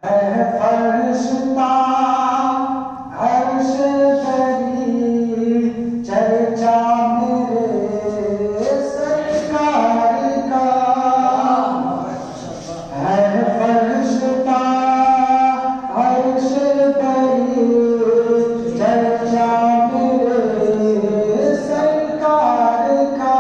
है फरिश्ता अर्श दरी चर्चा मेरे सरकार का। है फरिश्ता अर्श दरी चर्चा मेरे सरकार का।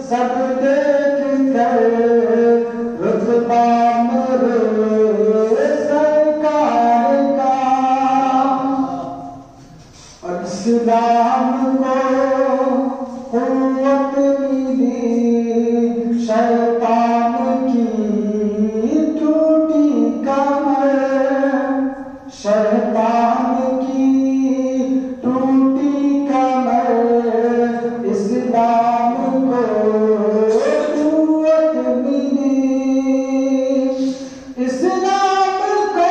सब देख कर रुतबा मेरे सरकार का। और इस्लाम को कुव्वत मिली शैतान की टूटी कमर। शैतान की टूटी कमर इस्लाम को कुव्वत मिली। इस्लाम को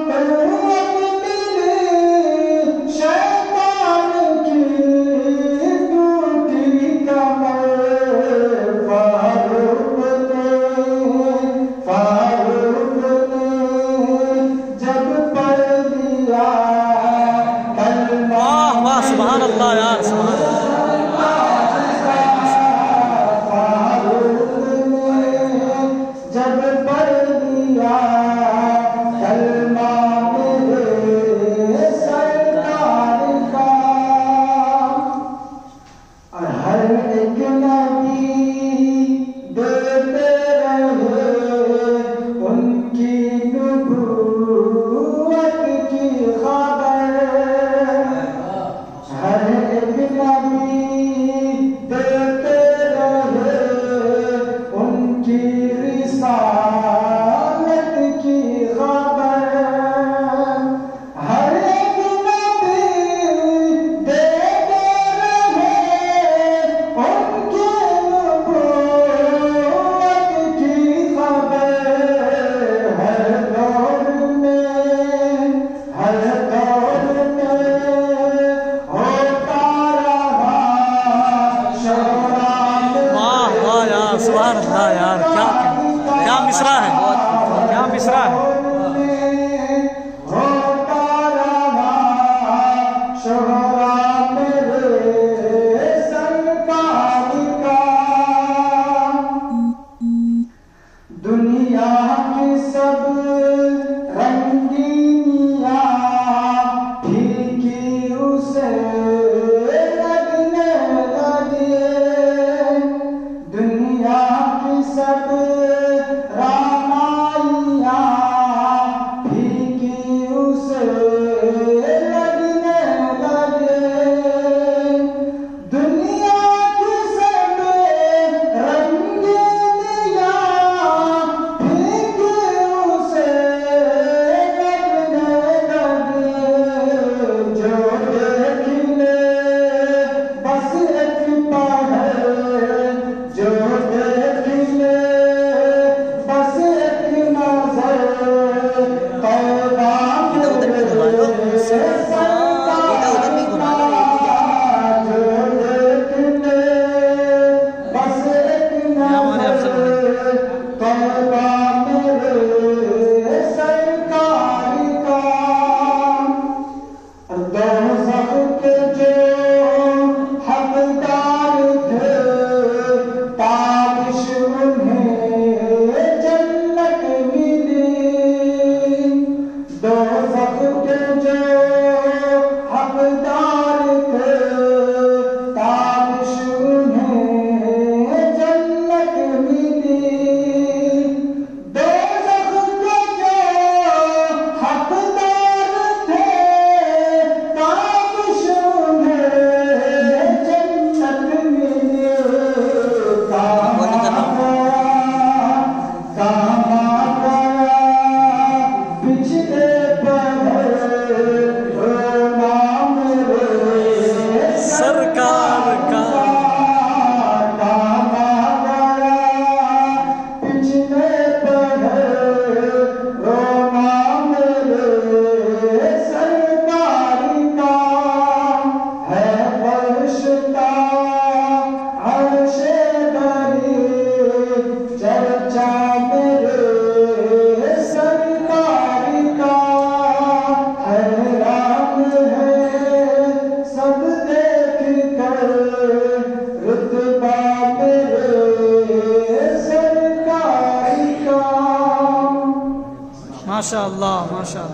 कुव्वत मिली शैतान की टूटी कमर। फारूक ने जब पढ़ लिया कलमा। वाह सुभान अल्लाह यार, सुभान जब पढ़ लिया कलमा मेरे सरकार का। और हर एक नबी देते रहे उनकी नबूवत की खबर। हर एक नबी देते रहे उनकी रिसालत की खबर। हर एक नबी देते रहे उनकी नबूवत की खबर। हर दौर में होता रहा शोरा यार, सुभान अल्लाह यार, क्या मिसरा है, क्या मिसरा है। होता रहा शोरा मेरे सरकार का। दुनिया की सब रंगीनियां फीकी उसे लगने लगी। दुनिया की सब रामाइयां फीकी उसे लगने लगे। दुनिया की सब रंगीनियां फीकी उसे लगने लगे। जो देख ले बस एक पढ़े, जो देख ले बस एक नजर तौबा मेरे सरकार का। जो देख ले बस एक नजर तौबा मेरे सरकार का। दोज़ख के जो हकदार थे ताबिश उन्हें जन्नत मिली। माशाअल्लाह माशाअल्लाह।